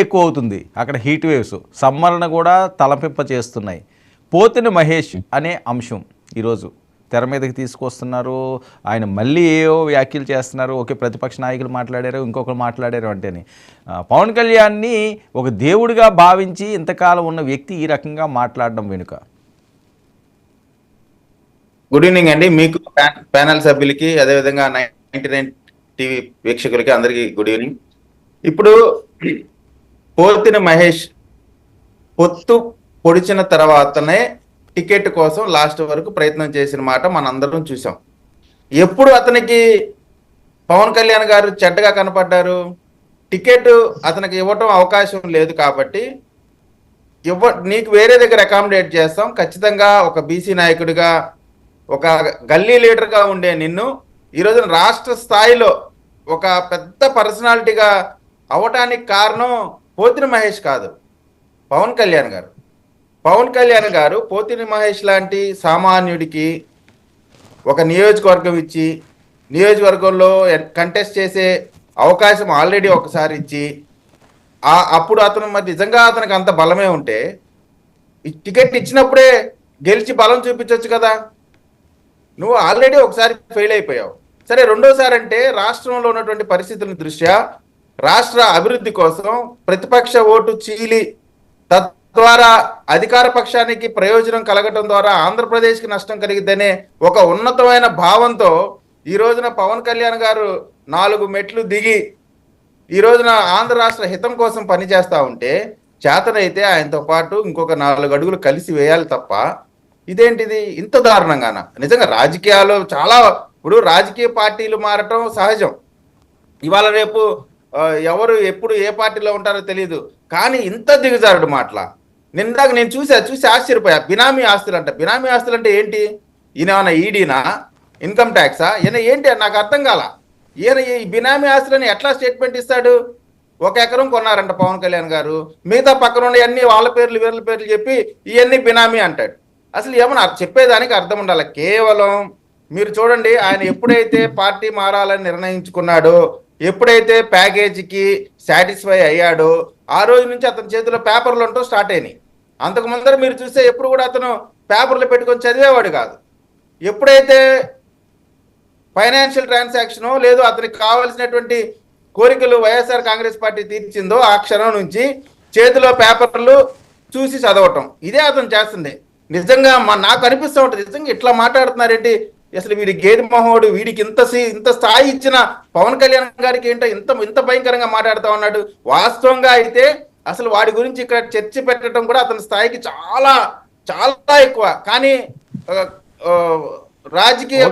ఎక్కువ అవుతుంది. అక్కడ హీట్ వేవ్స్ సమ్మర్ను కూడా తలపింప చేస్తున్నాయి. పోతిన మహేష్ అనే అంశం ఈరోజు తెర మీదకి తీసుకొస్తున్నారు. ఆయన మళ్ళీ ఏవో వ్యాఖ్యలు చేస్తున్నారు. ఓకే, ప్రతిపక్ష నాయకులు మాట్లాడారు, ఇంకొకరు మాట్లాడారు అంటేని పవన్ కళ్యాణ్ని ఒక దేవుడిగా భావించి ఇంతకాలం ఉన్న వ్యక్తి ఈ రకంగా మాట్లాడడం వెనుక. గుడ్ ఈవినింగ్ అండి, మీకు ప్యానల్ సభ్యులకి, అదేవిధంగా 99 టీవీ వీక్షకులకి అందరికీ గుడ్ ఈవినింగ్. ఇప్పుడు పోతిన మహేష్ పొత్తు పొడిచిన తర్వాతనే టికెట్ కోసం లాస్ట్ వరకు ప్రయత్నం చేసిన మాట మనందరం చూసాం. ఎప్పుడు అతనికి పవన్ కళ్యాణ్ గారు చెడ్డగా కనపడ్డారు? టికెట్ అతనికి ఇవ్వటం అవకాశం లేదు కాబట్టి నీకు వేరే దగ్గర అకామిడేట్ చేస్తాం, ఖచ్చితంగా ఒక బీసీ నాయకుడిగా, ఒక గల్లీ లీడర్గా ఉండే నిన్ను ఈరోజు రాష్ట్ర స్థాయిలో ఒక పెద్ద పర్సనాలిటీగా అవటానికి కారణం పోతిన మహేష్ కాదు, పవన్ కళ్యాణ్ గారు. పవన్ కళ్యాణ్ గారు పోతిన మహేష్ లాంటి సామాన్యుడికి ఒక నియోజకవర్గం ఇచ్చి, నియోజకవర్గంలో కంటెస్ట్ చేసే అవకాశం ఆల్రెడీ ఒకసారి ఇచ్చి, అప్పుడు అతను మరి నిజంగా అతనికి అంత బలమే ఉంటే టికెట్ ఇచ్చినప్పుడే గెలిచి బలం చూపించవచ్చు కదా. నువ్వు ఆల్రెడీ ఒకసారి ఫెయిల్ అయిపోయావు. సరే, రెండోసారి అంటే రాష్ట్రంలో ఉన్నటువంటి పరిస్థితుల దృష్ట్యా రాష్ట్ర అభివృద్ధి కోసం ప్రతిపక్ష ఓటు చీలి తద్వారా అధికార పక్షానికి ప్రయోజనం కలగటం ద్వారా ఆంధ్రప్రదేశ్కి నష్టం కలిగిద్దనే ఒక ఉన్నతమైన భావంతో ఈ రోజున పవన్ కళ్యాణ్ గారు 4 మెట్లు దిగి ఈ రోజున ఆంధ్ర రాష్ట్ర హితం కోసం పనిచేస్తూ ఉంటే చేతనైతే ఆయనతో పాటు ఇంకొక 4 అడుగులు కలిసి వేయాలి తప్ప ఇదేంటిది ఇంత దారుణంగాన? నిజంగా రాజకీయాలు చాలా, ఇప్పుడు రాజకీయ పార్టీలు మారటం సహజం. ఇవాళ రేపు ఎవరు ఎప్పుడు ఏ పార్టీలో ఉంటారో తెలియదు, కానీ ఇంత దిగజారుడు మాటల నిందాక నేను చూసి ఆశ్చర్యపోయా. బినామీ ఆస్తులు అంట. బినామీ ఆస్తులు అంటే ఏంటి? ఈయన ఏమన్నా ఈడీనా, ఇన్కమ్ ట్యాక్సా, ఈయన ఏంటి నాకు అర్థం కాల. ఈయన ఈ బినామీ ఆస్తులని ఎట్లా స్టేట్మెంట్ ఇస్తాడు? 1 ఎకరం కొన్నారంట పవన్ కళ్యాణ్ గారు, మిగతా పక్కన అన్ని వాళ్ళ పేర్లు వీళ్ళ పేర్లు చెప్పి ఇవన్నీ బినామీ అంటాడు. అసలు ఏమన్నా చెప్పేదానికి అర్థం ఉండాలి. కేవలం మీరు చూడండి, ఆయన ఎప్పుడైతే పార్టీ మారాలని నిర్ణయించుకున్నాడో, ఎప్పుడైతే ప్యాకేజీకి సాటిస్ఫై అయ్యాడో ఆ రోజు నుంచి అతని చేతిలో పేపర్లు అంటూ స్టార్ట్ అయినాయి. అంతకు ముందర మీరు చూస్తే ఎప్పుడు కూడా అతను పేపర్లు పెట్టుకొని చదివేవాడు కాదు. ఎప్పుడైతే ఫైనాన్షియల్ ట్రాన్సాక్షను లేదు అతనికి కావాల్సినటువంటి కోరికలు వైఎస్ఆర్ కాంగ్రెస్ పార్టీ తీర్చిందో ఆ క్షణం నుంచి చేతిలో పేపర్లు చూసి చదవటం, ఇదే అతను చేస్తుంది. నిజంగా నాకు అనిపిస్తూ ఉంటుంది, నిజంగా ఇట్లా మాట్లాడుతున్నారేంటి అసలు? వీడి గేదె మహోడు, వీడికి ఇంత స్థాయి ఇచ్చిన పవన్ కళ్యాణ్ గారికి ఏంటో ఇంత భయంకరంగా మాట్లాడుతూ ఉన్నాడు. వాస్తవంగా అయితే అసలు వాడి గురించి ఇక్కడ చర్చ పెట్టడం కూడా అతని స్థాయికి చాలా చాలా ఎక్కువ. కానీ రాజకీయ